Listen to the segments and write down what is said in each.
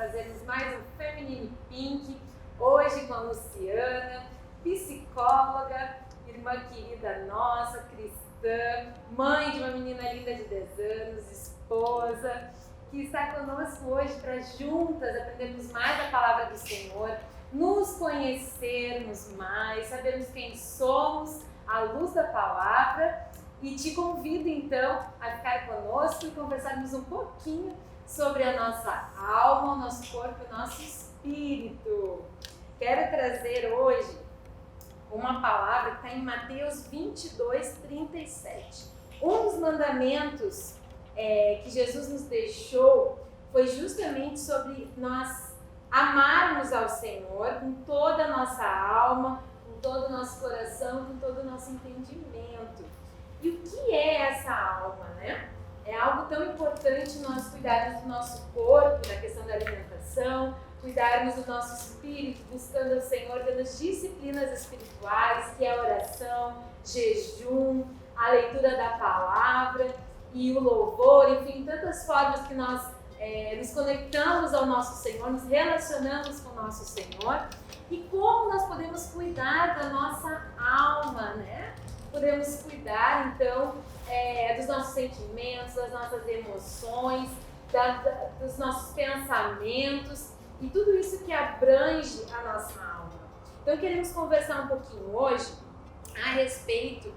fazermos mais um Feminine Pink, hoje com a Luciana, psicóloga, irmã querida nossa, cristã, mãe de uma menina linda de 10 anos, esposa, que está conosco hoje para juntas aprendermos mais a palavra do Senhor, nos conhecermos mais, sabermos quem somos à luz da palavra. E te convido então a ficar conosco e conversarmos um pouquinho sobre a nossa alma, o nosso corpo e o nosso espírito. Quero trazer hoje uma palavra que está em Mateus 22, 37. Um dos mandamentos que Jesus nos deixou foi justamente sobre nós amarmos ao Senhor com toda a nossa alma, com todo o nosso coração, com todo o nosso entendimento. E o que é essa alma, né? É algo tão importante nós cuidarmos do nosso corpo, na questão da alimentação, cuidarmos do nosso espírito, buscando o Senhor, dando disciplinas espirituais, que é a oração, jejum, a leitura da palavra e o louvor, enfim, tantas formas que nós nos conectamos ao nosso Senhor, nos relacionamos com o nosso Senhor e como nós podemos cuidar da nossa alma, né? Podemos cuidar, então, dos nossos sentimentos, das nossas emoções, dos nossos pensamentos e tudo isso que abrange a nossa alma. Então, queremos conversar um pouquinho hoje a respeito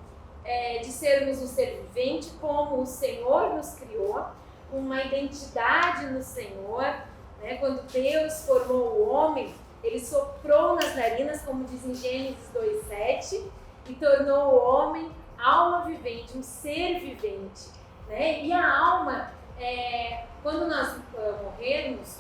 de sermos um ser vivente, como o Senhor nos criou, uma identidade no Senhor, né? Quando Deus formou o homem, Ele soprou nas narinas, como diz em Gênesis 2:7, e tornou o homem alma vivente, um ser vivente, né? E a alma, quando nós morrermos,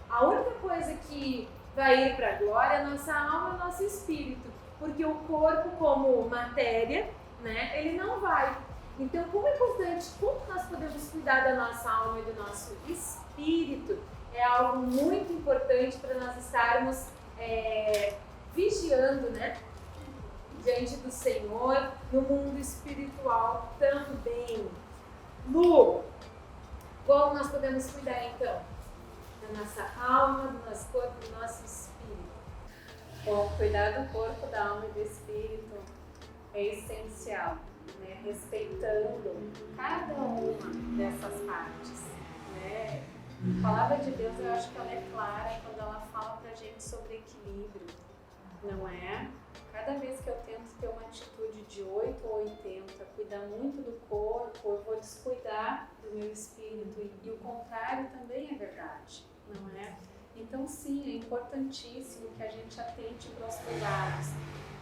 a única coisa que vai ir para a glória é a nossa alma e o nosso espírito, porque o corpo como matéria, né, ele não vai. Então, como é importante, como nós podemos cuidar da nossa alma e do nosso espírito, é algo muito importante para nós estarmos vigiando, né? Diante do Senhor, no mundo espiritual também. Lu, como nós podemos cuidar então da nossa alma, do nosso corpo, do nosso espírito? Bom, cuidar do corpo, da alma e do espírito é essencial, né? Respeitando cada uma dessas partes, né? A palavra de Deus, eu acho que ela é clara quando ela fala pra gente sobre equilíbrio, não é? Cada vez que eu tento ter uma atitude de 8 ou 80, cuidar muito do corpo, eu vou descuidar do meu espírito. E o contrário também é verdade, não é? Então, sim, é importantíssimo que a gente atente para os cuidados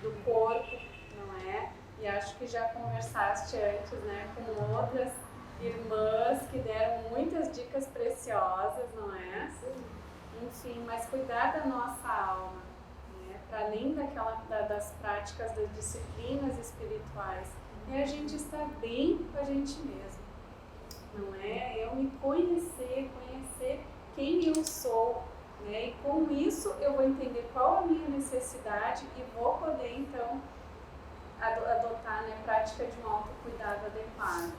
do corpo, não é? E acho que já conversaste antes, né, com outras irmãs que deram muitas dicas preciosas, não é? Sim. Enfim, mas cuidar da nossa alma, para além das práticas das disciplinas espirituais, é a gente estar bem com a gente mesmo, não é? Eu me conhecer quem eu sou, né? E com isso eu vou entender qual a minha necessidade e vou poder então adotar, né, prática de um autocuidado adequado.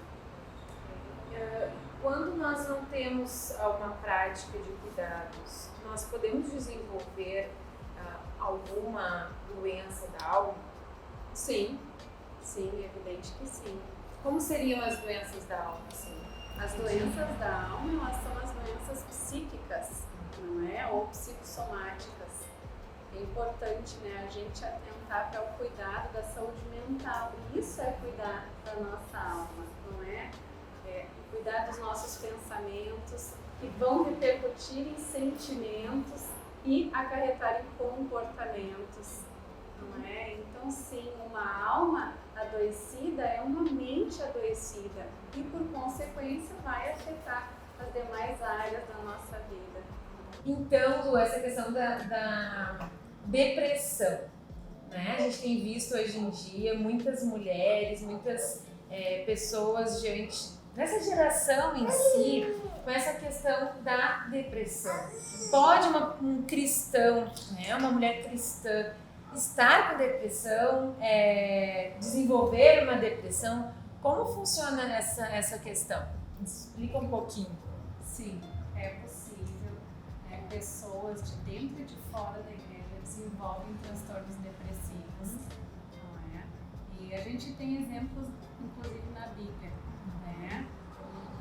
Quando nós não temos uma prática de cuidados, nós podemos desenvolver alguma doença da alma? Sim, evidente que sim. Como seriam as doenças da alma? Assim? As doenças da alma, elas são as doenças psíquicas, não é? Ou psicossomáticas. É importante, né, a gente atentar para o cuidado da saúde mental. Isso é cuidar da nossa alma, não é? Cuidar dos nossos pensamentos, que vão repercutir em sentimentos e acarretar em comportamentos, não é? Então, sim, uma alma adoecida é uma mente adoecida e, por consequência, vai afetar as demais áreas da nossa vida. Então, Lu, essa questão da depressão, né? A gente tem visto hoje em dia muitas mulheres, muitas pessoas nessa geração em si, com essa questão da depressão. Pode um cristão, né, uma mulher cristã, estar com depressão, desenvolver uma depressão? Como funciona essa questão? Explica um pouquinho. Sim, é possível. pessoas de dentro e de fora da igreja desenvolvem transtornos depressivos, não é? E a gente tem exemplos, inclusive na Bíblia, né?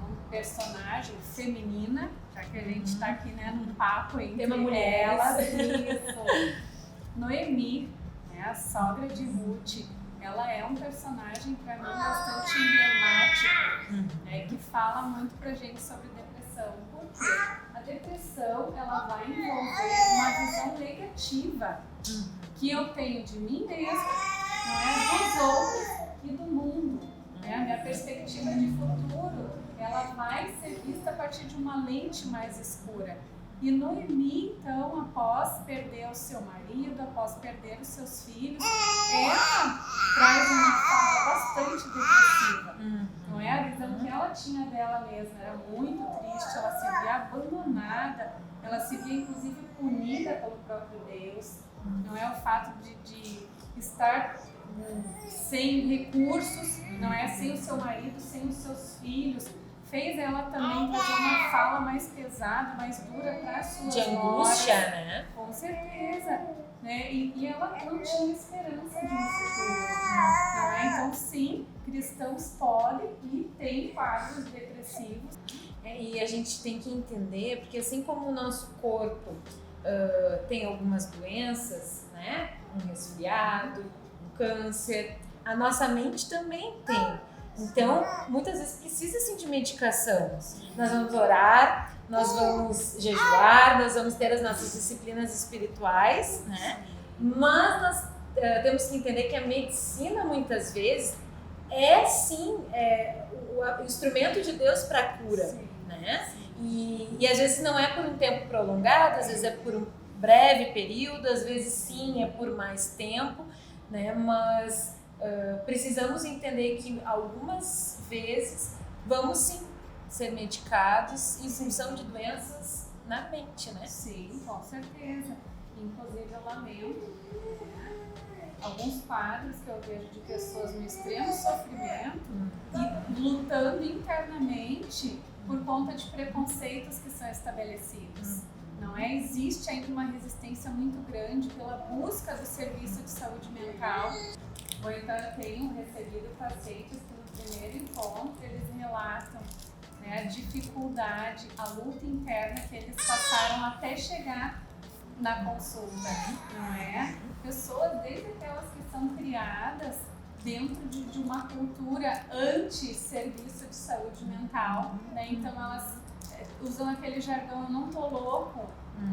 Um personagem feminina, já que a gente está aqui, né, num papo entre elas, isso. Noemi, né, a sogra de Ruth, ela é um personagem para mim bastante emblemático, né, que fala muito pra gente sobre depressão. Por quê? A depressão, ela vai envolver uma visão negativa que eu tenho de mim mesma, não é, dos outros e do mundo. Né? A minha perspectiva de futuro, ela vai ser vista a partir de uma lente mais escura. E Noemi, então, após perder o seu marido, após perder os seus filhos, ela traz uma fala bastante depressiva. Não é? A visão que ela tinha dela mesma era muito triste, ela se via abandonada, ela se via inclusive punida pelo próprio Deus. Não é o fato de estar sem recursos, não é, sem o seu marido, sem os seus filhos, fez ela também trazer uma fala mais pesada, mais dura para as suas de angústia, noras, né? com certeza, né? E ela não tinha esperança de um futuro, não é? Então, sim, cristãos podem e têm quadros depressivos. E a gente tem que entender, porque assim como o nosso corpo tem algumas doenças, né? Um resfriado, um câncer, a nossa mente também tem. Então, muitas vezes precisa sim de medicação. Nós vamos orar, nós vamos jejuar, nós vamos ter as nossas disciplinas espirituais, né? Mas nós temos que entender que a medicina, muitas vezes, é sim o instrumento de Deus para a cura, Sim. né? E às vezes não é por um tempo prolongado, às vezes é por um breve período, às vezes sim é por mais tempo, né? Mas precisamos entender que algumas vezes vamos sim ser medicados em função de doenças na mente, né? Sim, com certeza. Inclusive eu lamento alguns quadros que eu vejo de pessoas no extremo sofrimento e lutando internamente por conta de preconceitos que são estabelecidos. Não é? Existe ainda uma resistência muito grande pela busca do serviço de saúde mental. Ou então eu tenho recebido pacientes que no primeiro encontro eles relatam, né, a dificuldade, a luta interna que eles passaram até chegar na consulta, não é? Pessoas, desde aquelas que são criadas dentro de uma cultura anti-serviço de saúde mental, né? Então elas usam aquele jargão, eu não tô louco,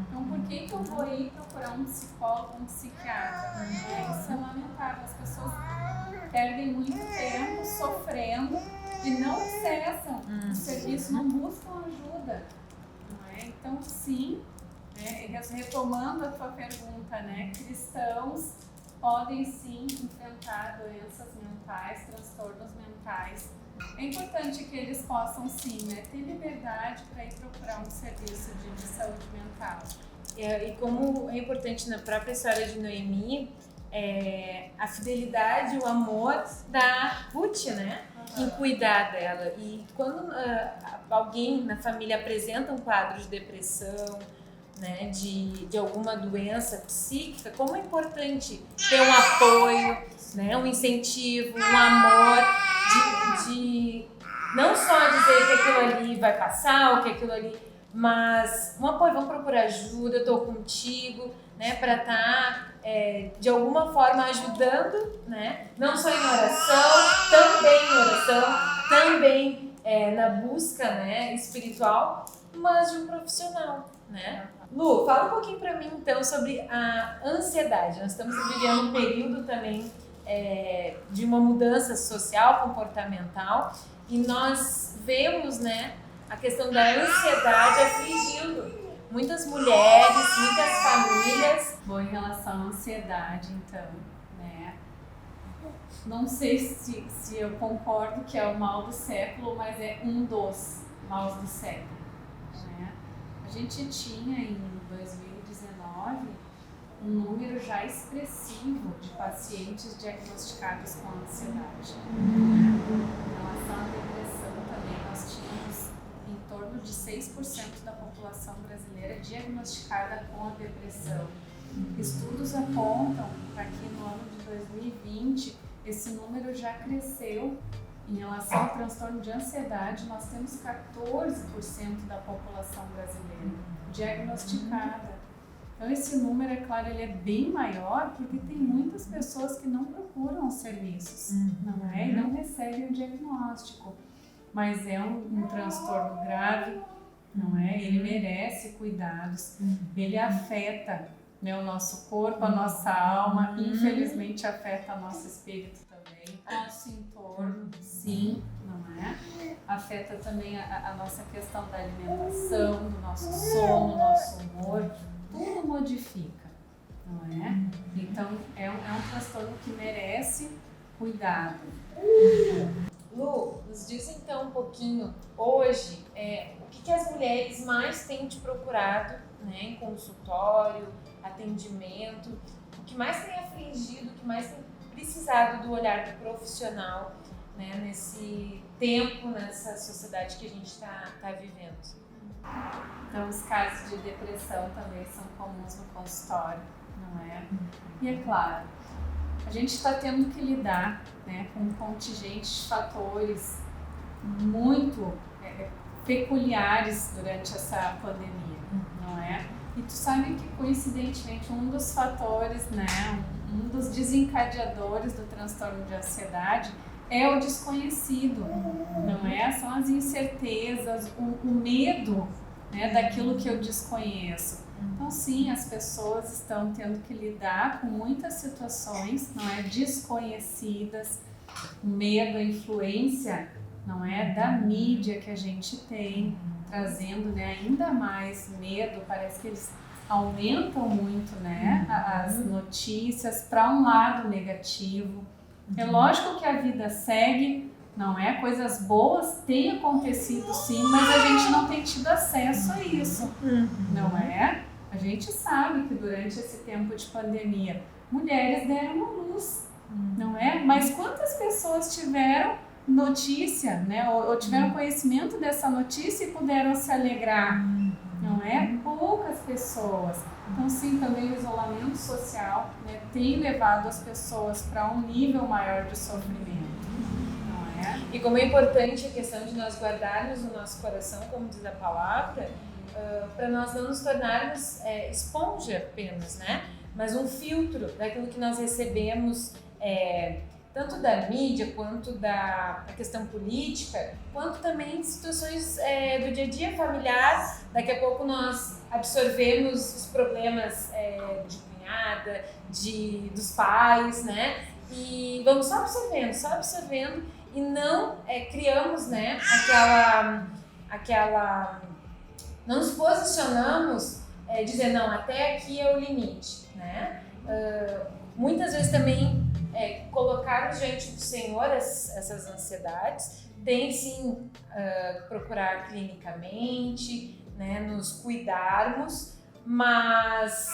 então por que eu vou ir procurar um psicólogo, um psiquiatra? Isso é lamentável, as pessoas perdem muito tempo sofrendo e não acessam o serviço, não buscam ajuda, não é? Então sim, né, retomando a tua pergunta, né, cristãos podem sim enfrentar doenças mentais, transtornos mentais. É importante que eles possam sim, né, ter liberdade para ir procurar um serviço de saúde mental. E como é importante na própria história de Noemi, a fidelidade, o amor da Ruth, né? Em cuidar dela. E quando alguém na família apresenta um quadro de depressão, né, de alguma doença psíquica, como é importante ter um apoio, né, um incentivo, um amor, de não só dizer que aquilo ali vai passar, ou que aquilo ali, mas um apoio, vamos procurar ajuda, eu estou contigo, né, para estar de alguma forma ajudando, né, não só em oração, também na busca, né, espiritual, mas de um profissional, né. Lu, fala um pouquinho para mim então sobre a ansiedade. Nós estamos vivendo um período também de uma mudança social, comportamental, e nós vemos, né, a questão da ansiedade afligindo muitas mulheres, muitas famílias. Bom, em relação à ansiedade, então, né, não sei se eu concordo que é o mal do século, mas é um dos maus do século, né? A gente tinha em 2019 um número já expressivo de pacientes diagnosticados com ansiedade. Em relação à depressão também, nós tínhamos em torno torno de 6% da população brasileira diagnosticada com a depressão. Estudos apontam para que no ano de 2020 esse número já cresceu. Em relação ao transtorno de ansiedade, nós temos 14% da população brasileira diagnosticada. Então esse número, é claro, ele é bem maior porque tem muitas pessoas que não procuram os serviços, não é? E não recebem o diagnóstico. Mas é um transtorno grave, não é? Ele merece cuidados, ele afeta, né, o nosso corpo, a nossa alma, infelizmente afeta o nosso espírito também, o nosso entorno, sim, não é? Afeta também a nossa questão da alimentação, do nosso sono, nosso humor, tudo modifica, não é? Então é um transtorno que merece cuidado. Lu, nos diz então um pouquinho, hoje, o que as mulheres mais têm te procurado, né, em consultório, atendimento, o que mais tem afligido, o que mais tem precisado do olhar do profissional, né, nesse tempo, nessa sociedade que a gente está vivendo? Então os casos de depressão também são comuns no consultório, não é? E é claro, a gente está tendo que lidar, né, com um contingente de fatores muito peculiares durante essa pandemia, não é? E tu sabe que, coincidentemente, um dos fatores, né, um dos desencadeadores do transtorno de ansiedade é o desconhecido, não é? São as incertezas, o medo, né, daquilo que eu desconheço. Então, sim, as pessoas estão tendo que lidar com muitas situações, não é, desconhecidas, o medo, a influência, não é, da mídia que a gente tem, trazendo, né, ainda mais medo. Parece que eles aumentam muito, né, as notícias para um lado negativo. É lógico que a vida segue, não é? Coisas boas têm acontecido sim, mas a gente não tem tido acesso a isso, não é? A gente sabe que durante esse tempo de pandemia, mulheres deram à luz, não é? Mas quantas pessoas tiveram notícia, né? Ou tiveram conhecimento dessa notícia e puderam se alegrar, não é? Poucas pessoas. Então, sim, também o isolamento social, né, tem levado as pessoas para um nível maior de sofrimento, não é? E como é importante a questão de nós guardarmos no nosso coração, como diz a palavra, para nós não nos tornarmos esponja apenas, né? Mas um filtro daquilo que nós recebemos, tanto da mídia, quanto da questão política, quanto também de situações do dia a dia familiar. Daqui a pouco nós absorvemos os problemas de cunhada, dos pais, né? E vamos só absorvendo e não criamos, né, aquela não nos posicionamos dizer, não, até aqui é o limite, né? Muitas vezes também colocar diante do Senhor essas ansiedades, tem sim procurar clinicamente, né, nos cuidarmos, mas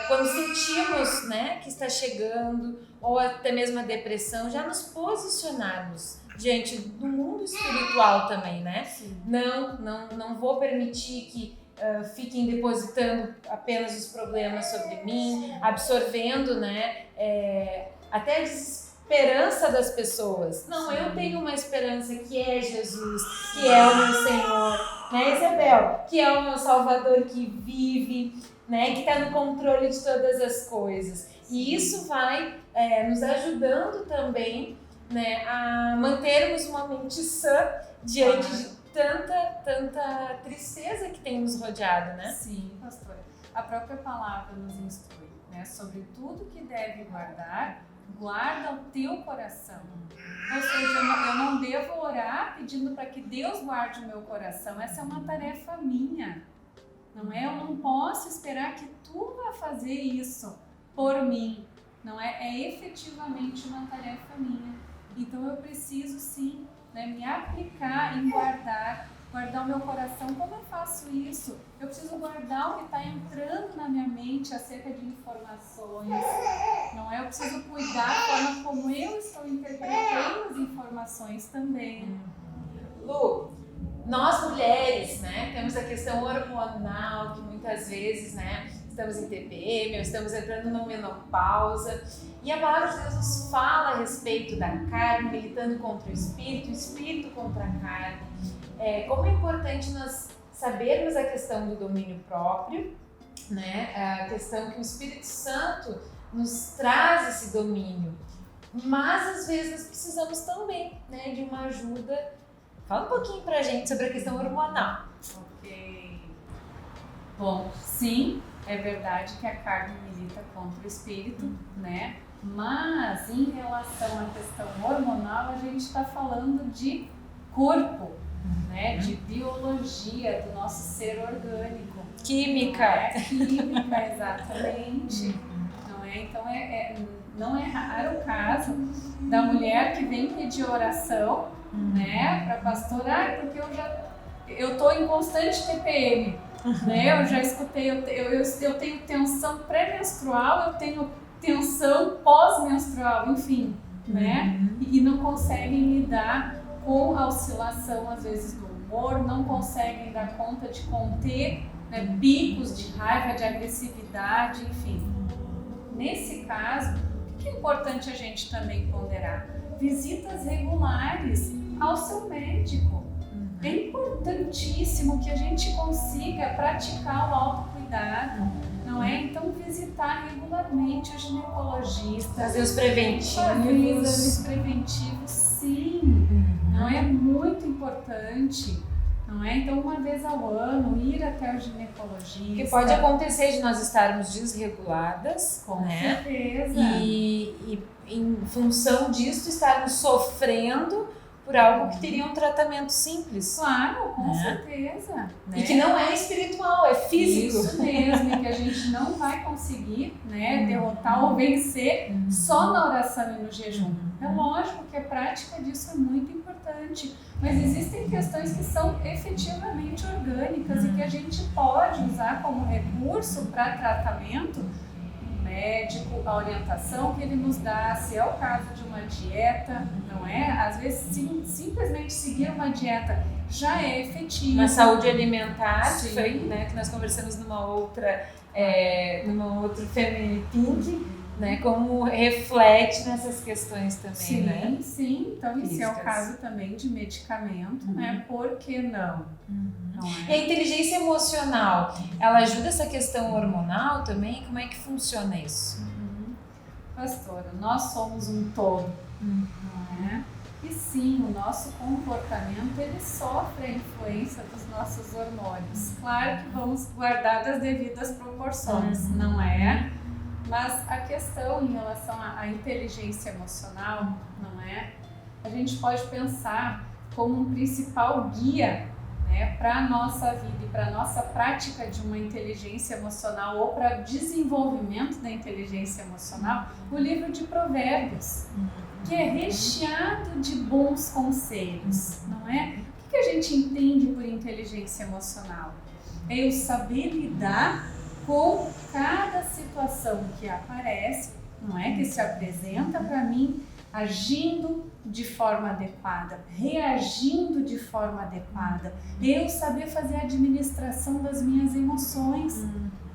quando sentimos, né, que está chegando, ou até mesmo a depressão, já nos posicionarmos diante do mundo espiritual também, né? Não vou permitir que fiquem depositando apenas os problemas sobre mim, absorvendo, né, até a desesperança das pessoas. Não, eu tenho uma esperança que é Jesus, que é o meu Senhor, né, Isabel? Que é o meu Salvador que vive, né, que está no controle de todas as coisas. E isso vai nos ajudando também, né, a mantermos uma mente sã diante de tanta tristeza que tem nos rodeado, né? Sim, pastora. A própria palavra nos instrui, né, sobre tudo que deve guardar, guarda o teu coração. Ou seja, eu não devo orar pedindo para que Deus guarde o meu coração. Essa é uma tarefa minha, não é? Eu não posso esperar que tu vá fazer isso por mim, não é? É efetivamente uma tarefa minha. Então eu preciso sim, né, me aplicar em guardar o meu coração. Como eu faço isso? Eu preciso guardar o que está entrando na minha mente acerca de informações, não é? Eu preciso cuidar da forma como eu estou interpretando as informações também. Lu, Nós mulheres, né, temos a questão hormonal, que muitas vezes, né, estamos em TPM, ou estamos entrando na menopausa, e a palavra de Deus nos fala a respeito da carne, militando contra o espírito contra a carne. Como é importante nós sabermos a questão do domínio próprio, né, a questão que o Espírito Santo nos traz esse domínio, mas às vezes nós precisamos também, né, de uma ajuda. Fala um pouquinho pra gente sobre a questão hormonal. Ok. Bom, sim, é verdade que a carne milita contra o espírito, né? Mas em relação à questão hormonal, a gente está falando de corpo, né? De biologia do nosso ser orgânico. Química. Química, exatamente. Não é? Então não é raro o caso da mulher que vem pedir oração, né, para pastorar, porque eu tô em constante TPM, né? Eu já escutei, eu tenho tensão pré-menstrual, eu tenho tensão pós-menstrual, enfim, né? E não conseguem lidar com a oscilação às vezes do humor, não conseguem dar conta de conter, né, picos de raiva, de agressividade, enfim. Nesse caso, o que é importante a gente também ponderar? Visitas regulares ao seu médico. É importantíssimo que a gente consiga praticar o autocuidado, não é? Então, visitar regularmente o ginecologista. Fazer os preventivos. Fazer exames preventivos, sim. Não é muito importante. Não é? Então, uma vez ao ano, ir até o ginecologista. Porque pode acontecer de nós estarmos desreguladas, Com né? certeza. E em função disso estarmos sofrendo por algo que teria um tratamento simples. Claro, com né? certeza. E que não é espiritual, é físico. Isso mesmo, e que a gente não vai conseguir, né, derrotar ou vencer só na oração e no jejum. É lógico que a prática disso é muito importante, mas existem questões que são efetivamente orgânicas e que a gente pode usar como recurso para tratamento médico, a orientação que ele nos dá, se é o caso de uma dieta, não é? Às vezes simplesmente seguir uma dieta já é efetivo. Na saúde alimentar, Sim. foi, né, que nós conversamos numa outra Feminine Pink, né, como reflete nessas questões também, Sim, né? sim. Então, esse é o Físicas. caso também de medicamento, né? Por que não? Não E a é? inteligência emocional, ela ajuda essa questão hormonal também? Como é que funciona isso? Pastora, nós somos um todo, não é? E sim, o nosso comportamento, ele sofre a influência dos nossos hormônios. Claro que vamos guardar das devidas proporções, não é? Mas a questão em relação à inteligência emocional, não é? A gente pode pensar como um principal guia, né, para a nossa vida e para a nossa prática de uma inteligência emocional ou para o desenvolvimento da inteligência emocional, o livro de Provérbios, que é recheado de bons conselhos, não é? O que a gente entende por inteligência emocional? É eu saber lidar com cada situação que aparece, não é? Que se apresenta para mim, agindo de forma adequada, reagindo de forma adequada. Eu saber fazer a administração das minhas emoções,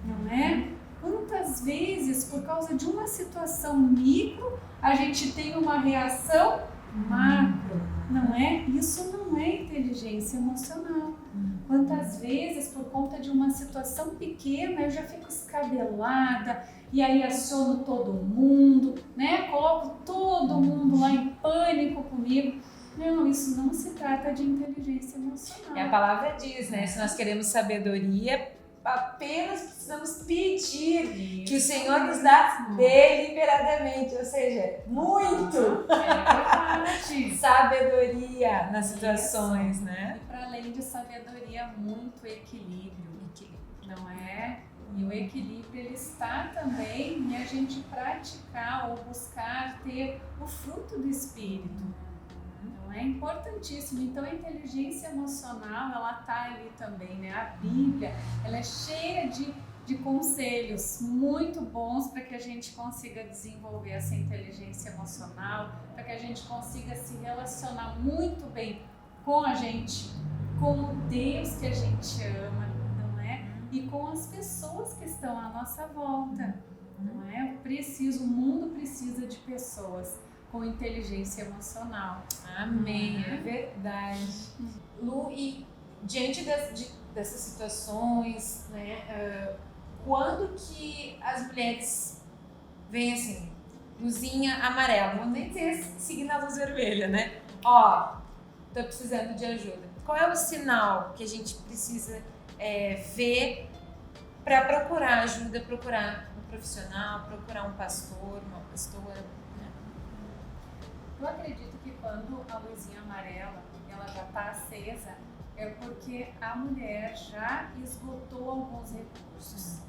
não é? Quantas vezes, por causa de uma situação micro, a gente tem uma reação macro, não é? Isso não é inteligência emocional. Quantas vezes, por conta de uma situação pequena, eu já fico escabelada e aí aciono todo mundo, né? Coloco todo mundo lá em pânico comigo. Não, isso não se trata de inteligência emocional. E a palavra diz, né? Se nós queremos sabedoria, apenas precisamos pedir que o Senhor nos dá deliberadamente, ou seja, muito verdade. sabedoria nas situações, né? E para além de sabedoria, muito equilíbrio, não é? E o equilíbrio, ele está também em a gente praticar ou buscar ter o fruto do Espírito. Não é importantíssimo. Então, a inteligência emocional, ela está ali também, né? A Bíblia, ela é cheia de conselhos muito bons para que a gente consiga desenvolver essa inteligência emocional, para que a gente consiga se relacionar muito bem com a gente com o Deus que a gente ama, não é? E com as pessoas que estão à nossa volta, não é? O mundo precisa de pessoas com inteligência emocional. Amém, é verdade. Lu, e diante dessas situações, né, quando que as mulheres veem assim, luzinha amarela, não vou nem dizer seguindo a luz vermelha, né? Ó, tô precisando de ajuda. Qual é o sinal que a gente precisa ver para procurar ajuda, procurar um profissional, procurar um pastor, uma pastora? Né? Eu acredito que quando a luzinha amarela ela já está acesa, é porque a mulher já esgotou alguns recursos,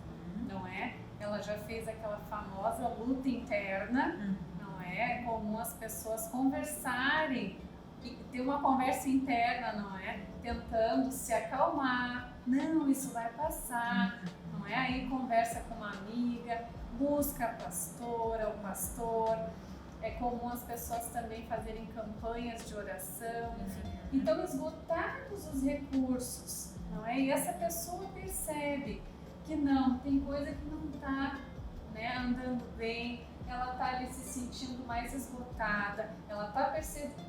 não é? Ela já fez aquela famosa luta interna, não é? É comum as pessoas conversarem, e ter uma conversa interna, não é? Tentando se acalmar, não, isso vai passar, não é? Aí conversa com uma amiga, busca a pastora, o pastor. É comum as pessoas também fazerem campanhas de oração, enfim. Então, esgotados os recursos, não é? E essa pessoa percebe que não, tem coisa que não está, né, andando bem, ela está ali se sentindo mais esgotada, ela está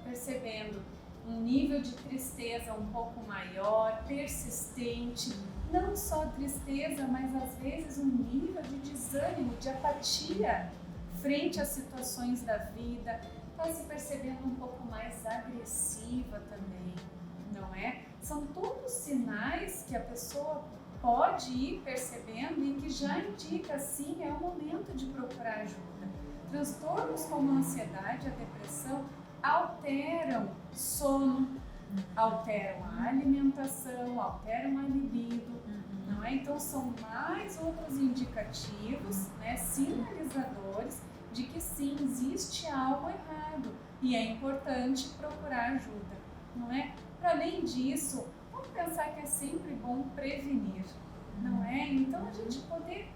percebendo um nível de tristeza um pouco maior, persistente, não só tristeza, mas às vezes um nível de desânimo, de apatia frente às situações da vida, está se percebendo um pouco mais agressiva também, não é? São todos sinais que a pessoa pode ir percebendo e que já indica, sim, é o momento de procurar ajuda. Transtornos como a ansiedade, a depressão, alteram sono, alteram a alimentação, alteram a libido, não é? Então são mais outros indicativos, né, sinalizadores de que sim, existe algo errado e é importante procurar ajuda, não é? Para além disso, vamos pensar que é sempre bom prevenir, não é? Então a gente poder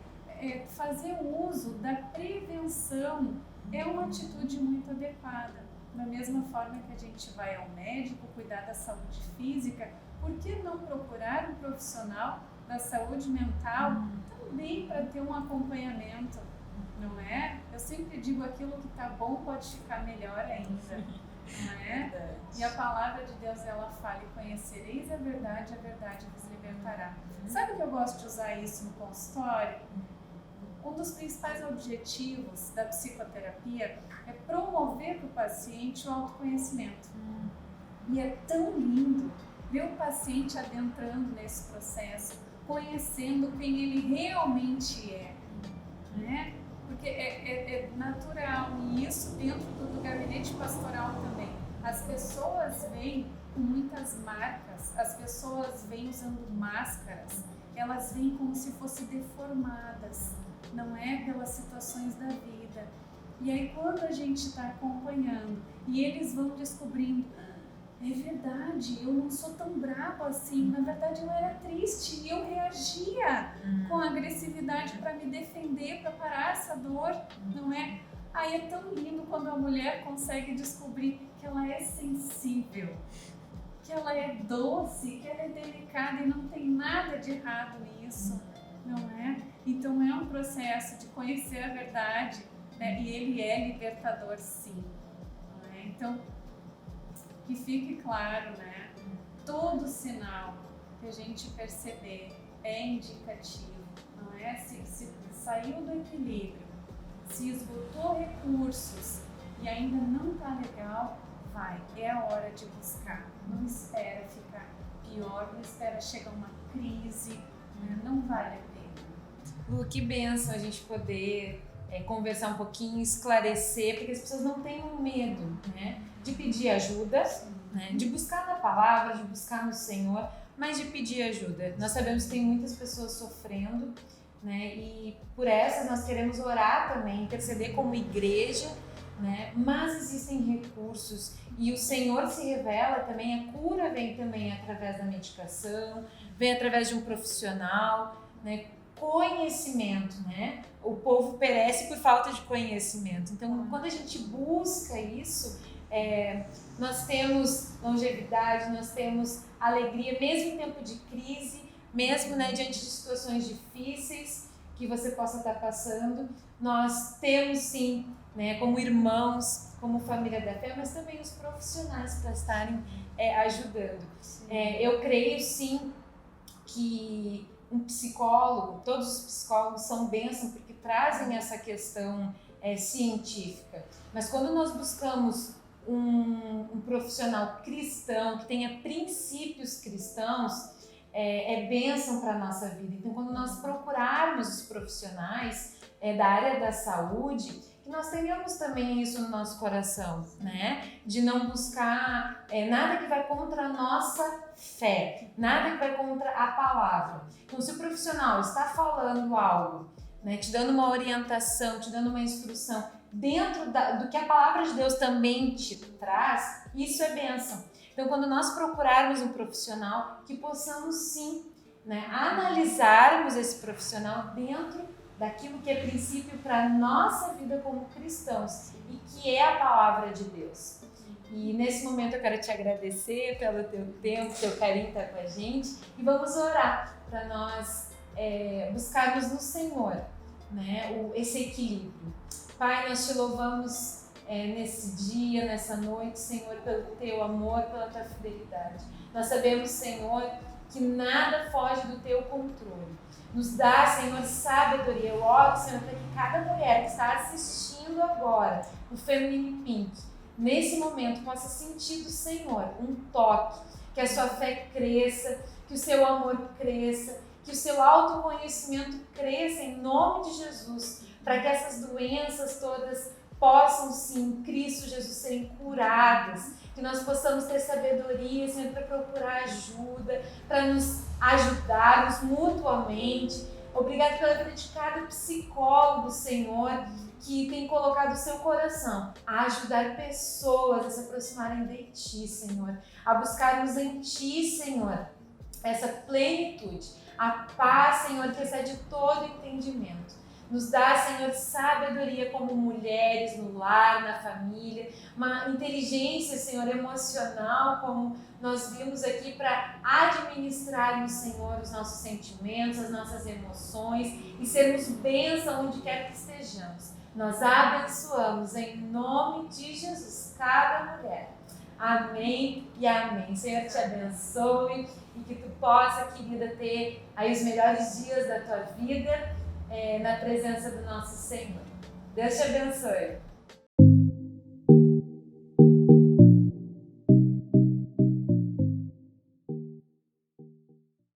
fazer uso da prevenção é uma atitude muito adequada. Da mesma forma que a gente vai ao médico cuidar da saúde física, por que não procurar um profissional da saúde mental também para ter um acompanhamento, não é? Eu sempre digo, aquilo que está bom pode ficar melhor ainda, não é? E a palavra de Deus, ela fala: e conhecereis a verdade vos libertará. Sabe que eu gosto de usar isso no consultório? Um dos principais objetivos da psicoterapia é promover para o paciente o autoconhecimento. E é tão lindo ver o paciente adentrando nesse processo, conhecendo quem ele realmente é, né? Porque é natural, e isso dentro do gabinete pastoral também. As pessoas vêm com muitas marcas, as pessoas vêm usando máscaras, elas vêm como se fossem deformadas, não é? Pelas situações da vida. E aí quando a gente está acompanhando e eles vão descobrindo, é verdade, eu não sou tão bravo assim, na verdade eu era triste e eu reagia com agressividade para me defender, para parar essa dor, não é? Aí é tão lindo quando a mulher consegue descobrir que ela é sensível, que ela é doce, que ela é delicada e não tem nada de errado nisso, não é? Então é um processo de conhecer a verdade, né? E ele é libertador, sim, não é? Então, que fique claro, né? Todo sinal que a gente perceber é indicativo, não é? Se saiu do equilíbrio, se esgotou recursos e ainda não está legal, vai, é a hora de buscar. Não espera ficar pior, não espera chegar uma crise, né? Não vale a pena. Lu, que bênção a gente poder conversar um pouquinho, esclarecer, porque as pessoas não tenham medo, né? De pedir ajuda, né? De buscar na palavra, de buscar no Senhor, mas de pedir ajuda. Nós sabemos que tem muitas pessoas sofrendo, né? E por essas nós queremos orar também, interceder como igreja, né? Mas existem recursos e o Senhor se revela também, a cura vem também através da medicação, vem através de um profissional, né? Conhecimento, né? O povo perece por falta de conhecimento. Então, quando a gente busca isso, nós temos longevidade, nós temos alegria, mesmo em tempo de crise, mesmo, né, diante de situações difíceis que você possa estar passando, nós temos sim, né, como irmãos, como família da fé, mas também os profissionais para estarem ajudando. Eu creio sim que um psicólogo, todos os psicólogos são bênção porque trazem essa questão científica, mas quando nós buscamos um profissional cristão que tenha princípios cristãos, é bênção para a nossa vida. Então, quando nós procurarmos os profissionais da área da saúde, que nós tenhamos também isso no nosso coração, né? De não buscar nada que vai contra a nossa fé, nada que vai contra a palavra. Então, se o profissional está falando algo, né, te dando uma orientação, te dando uma instrução dentro do que a palavra de Deus também te traz, isso é bênção. Então, quando nós procurarmos um profissional, que possamos sim, né, analisarmos esse profissional dentro daquilo que é princípio para a nossa vida como cristãos e que é a palavra de Deus. E nesse momento eu quero te agradecer pelo teu tempo, teu carinho estar com a gente e vamos orar para nós buscarmos no Senhor, né, esse equilíbrio. Pai, nós te louvamos nesse dia, nessa noite, Senhor, pelo teu amor, pela tua fidelidade. Nós sabemos, Senhor, que nada foge do teu controle. Nos dá, Senhor, sabedoria. Eu oro, Senhor, para que cada mulher que está assistindo agora o Feminine Pink, nesse momento, possa sentir do Senhor um toque, que a sua fé cresça, que o seu amor cresça, que o seu autoconhecimento cresça em nome de Jesus, para que essas doenças todas possam sim, em Cristo Jesus, serem curadas, que nós possamos ter sabedoria, Senhor, para procurar ajuda, para nos ajudarmos mutuamente. Obrigada pela vida de cada psicólogo, Senhor, que tem colocado o seu coração a ajudar pessoas a se aproximarem de Ti, Senhor, a buscarmos em Ti, Senhor, essa plenitude, a paz, Senhor, que excede todo entendimento. Nos dá, Senhor, sabedoria como mulheres no lar, na família, uma inteligência, Senhor, emocional, como nós vimos aqui, para administrarmos, Senhor, os nossos sentimentos, as nossas emoções e sermos bênção onde quer que estejamos. Nós abençoamos em nome de Jesus cada mulher. Amém e amém. Senhor, te abençoe e que tu possa, querida, ter aí os melhores dias da tua vida na presença do nosso Senhor. Deus te abençoe.